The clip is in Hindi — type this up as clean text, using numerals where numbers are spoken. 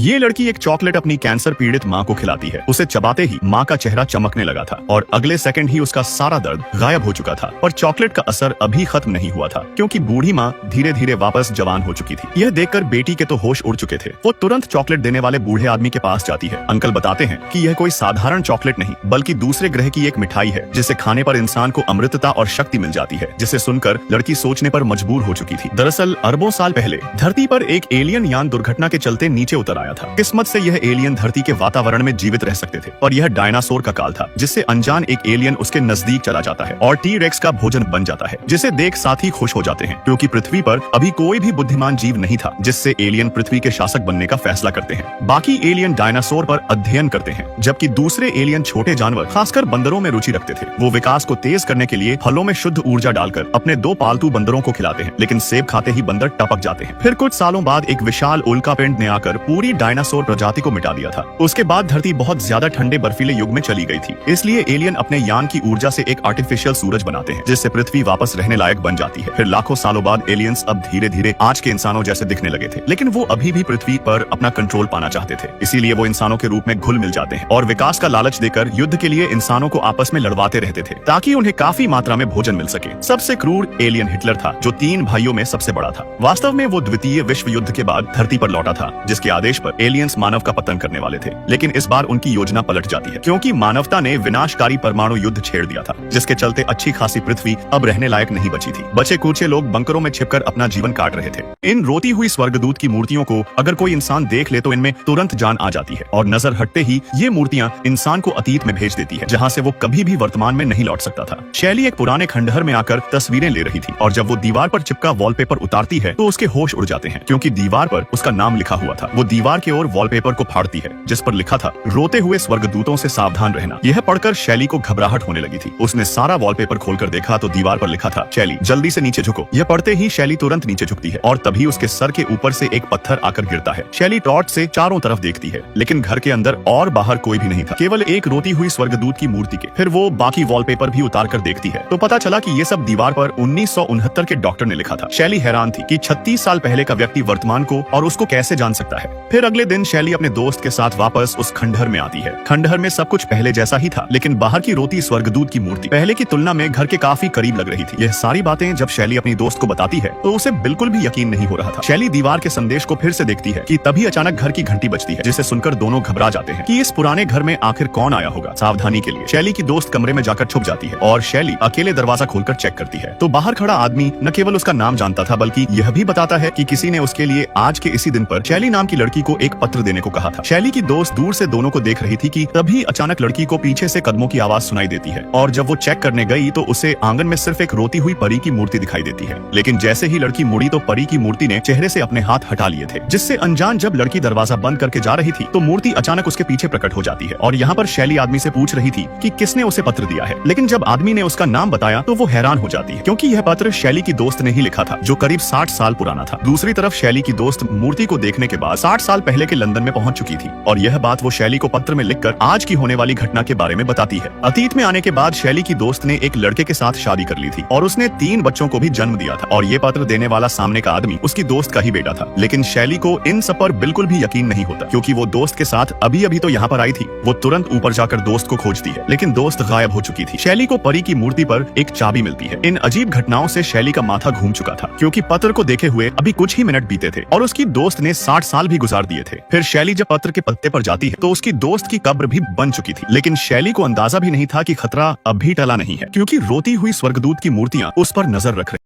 ये लड़की एक चॉकलेट अपनी कैंसर पीड़ित माँ को खिलाती है। उसे चबाते ही माँ का चेहरा चमकने लगा था और अगले सेकंड ही उसका सारा दर्द गायब हो चुका था। पर चॉकलेट का असर अभी खत्म नहीं हुआ था, क्योंकि बूढ़ी माँ धीरे धीरे वापस जवान हो चुकी थी। यह देखकर बेटी के तो होश उड़ चुके थे। वो तुरंत चॉकलेट देने वाले बूढ़े आदमी के पास जाती है। अंकल बताते हैं कि यह कोई साधारण चॉकलेट नहीं, बल्कि दूसरे ग्रह की एक मिठाई है, जिसे खाने पर इंसान को अमृतता और शक्ति मिल जाती है। जिसे सुनकर लड़की सोचने पर मजबूर हो चुकी थी। दरअसल अरबों साल पहले धरती पर एक एलियन यान दुर्घटना के चलते नीचे उतर आया था। किस्मत से यह एलियन धरती के वातावरण में जीवित रह सकते थे, और यह डायनासोर का काल था, जिससे अनजान एक एलियन उसके नजदीक चला जाता है और टी रेक्स का भोजन बन जाता है, जिसे देख साथ ही खुश हो जाते हैं, क्योंकि पृथ्वी पर अभी कोई भी बुद्धिमान जीव नहीं था जिससे एलियन पृथ्वी के शासक बनने का फैसला करते हैं। बाकी एलियन डायनासोर पर अध्ययन करते हैं, जबकि दूसरे एलियन छोटे जानवर खासकर बंदरों में रुचि रखते थे। वो विकास को तेज करने के लिए फलों में शुद्ध ऊर्जा डालकर अपने 2 पालतू बंदरों को खिलाते हैं, लेकिन सेब खाते ही बंदर टपक जाते हैं। फिर कुछ सालों बाद एक विशाल उल्कापिंड ने आकर पूरी डायनासोर प्रजाति को मिटा दिया था। उसके बाद धरती बहुत ज्यादा ठंडे बर्फीले युग में चली गई थी, इसलिए एलियन अपने यान की ऊर्जा से एक आर्टिफिशियल सूरज बनाते हैं, जिससे पृथ्वी वापस रहने लायक बन जाती है। फिर लाखों सालों बाद एलियंस अब धीरे धीरे आज के इंसानों जैसे दिखने लगे थे, लेकिन वो अभी भी पृथ्वी पर अपना कंट्रोल पाना चाहते थे। इसीलिए वो इंसानों के रूप में घुल मिल जाते हैं और विकास का लालच देकर युद्ध के लिए इंसानों को आपस में लड़वाते रहते थे, ताकि उन्हें काफी मात्रा में भोजन मिल सके। सबसे क्रूर एलियन हिटलर था, जो 3 भाइयों में सबसे बड़ा था। वास्तव में वो द्वितीय विश्व युद्ध के बाद धरती पर लौटा था, जिसके आदेश पर एलियंस मानव का पतन करने वाले थे। लेकिन इस बार उनकी योजना पलट जाती है, क्योंकि मानवता ने विनाशकारी परमाणु युद्ध छेड़ दिया था, जिसके चलते अच्छी खासी पृथ्वी अब रहने लायक नहीं बची थी। बचे कुचे लोग बंकरों में छिपकर अपना जीवन काट रहे थे। इन रोती हुई स्वर्गदूत की मूर्तियों को अगर कोई इंसान देख ले तो इनमें तुरंत जान आ जाती है, और नजर हटते ही ये मूर्तियां इंसान को अतीत में भेज देती है, जहाँ से वो कभी भी वर्तमान में नहीं लौट सकता था। शैली एक पुराने खंडहर में आकर तस्वीरें ले रही थी, और जब वो दीवार पर चिपका वॉलपेपर उतारती है तो उसके होश उड़ जाते हैं, क्योंकि दीवार पर उसका नाम लिखा हुआ था। वो दीवार की ओर वॉलपेपर को फाड़ती है, जिस पर लिखा था, रोते हुए स्वर्गदूतों से सावधान रहना। यह पढ़कर शैली को घबराहट होने लगी थी। उसने सारा वॉलपेपर खोलकर देखा तो दीवार पर लिखा था, शैली जल्दी से नीचे झुको। यह पढ़ते ही शैली तुरंत नीचे झुकती है, और तभी उसके सर के ऊपर से एक पत्थर आकर गिरता है। शैली टॉर्च से चारों तरफ देखती है, लेकिन घर के अंदर और बाहर कोई भी नहीं था, केवल एक रोती हुई स्वर्गदूत की मूर्ति के। फिर वो बाकी वॉलपेपर भी उतार कर देखती है, तो पता चला कि ये सब दीवार पर 1969 के डॉक्टर ने लिखा था। शैली हैरान थी कि 36 साल पहले का व्यक्ति वर्तमान को और उसको कैसे जान सकता है। फिर अगले दिन शैली अपने दोस्त के साथ वापस उस खंडहर में आती है। खंडहर में सब कुछ पहले जैसा ही था, लेकिन बाहर की रोती स्वर्गदूत की मूर्ति पहले की तुलना में घर के काफी करीब लग रही थी। यह सारी बातें जब शैली अपनी दोस्त को बताती है तो उसे बिल्कुल भी यकीन नहीं हो रहा था। शैली दीवार के संदेश को फिर से देखती है कि तभी अचानक घर की घंटी बजती है, जिसे सुनकर दोनों घबरा जाते हैं कि इस पुराने घर में आखिर कौन आया होगा। सावधानी के लिए शैली की दोस्त कमरे में जाकर छुप जाती है, और शैली अकेले दरवाजा खोलकर चेक करती है तो बाहर खड़ा आदमी न केवल उसका नाम जानता था, बल्कि यह भी बताता है कि किसी ने उसके लिए आज के इसी दिन पर शैली नाम की लड़की को एक पत्र देने को कहा था। शैली की दोस्त दूर से दोनों को देख रही थी कि तभी अचानक लड़की को पीछे से कदमों की आवाज सुनाई देती है, और जब वो चेक करने गई तो उसे आंगन में सिर्फ एक रोती हुई परी की मूर्ति दिखाई देती है। लेकिन जैसे ही लड़की मुड़ी तो परी की मूर्ति ने चेहरे से अपने हाथ हटा लिए थे, जिससे अनजान जब लड़की दरवाजा बंद करके जा रही थी तो मूर्ति अचानक उसके पीछे प्रकट हो जाती है। और यहाँ पर शैली आदमी से पूछ रही थी कि किसने उसे पत्र दिया है, लेकिन जब आदमी ने उसका नाम बताया तो वो हैरान हो जाती है, क्योंकि यह पत्र शैली की दोस्त ने ही लिखा था, जो करीब 60 साल पुराना था। दूसरी तरफ शैली की दोस्त मूर्ति को देखने के बाद 60 साल पहले के लंदन में पहुंच चुकी थी, और यह बात वो शैली को पत्र में लिखकर आज की होने वाली घटना के बारे में बताती है। अतीत में आने के बाद शैली की दोस्त ने एक लड़के के साथ शादी कर ली थी, और उसने 3 बच्चों को भी जन्म दिया था, और ये पत्र देने वाला सामने का आदमी उसकी दोस्त का ही बेटा था। लेकिन शैली को इन सब पर बिल्कुल भी यकीन नहीं होता, क्योंकि वो दोस्त के साथ अभी अभी तो यहाँ पर आई थी। वो तुरंत ऊपर जाकर दोस्त को खोजती है, लेकिन दोस्त गायब हो चुकी थी। शैली को परी की मूर्ति पर एक चाबी मिलती है। इन अजीब घटनाओं से शैली का माथा घूम चुका था, क्योंकि पत्र को देखे हुए अभी कुछ ही मिनट बीते थे और उसकी दोस्त ने 60 साल भी गुजार दिए थे। फिर शैली जब पत्र के पत्ते पर जाती है तो उसकी दोस्त की कब्र भी बन चुकी थी, लेकिन शैली को अंदाजा भी नहीं था कि खतरा अब भी टला नहीं है, क्योंकि रोती हुई स्वर्गदूत की मूर्तियां उस पर नजर रख रही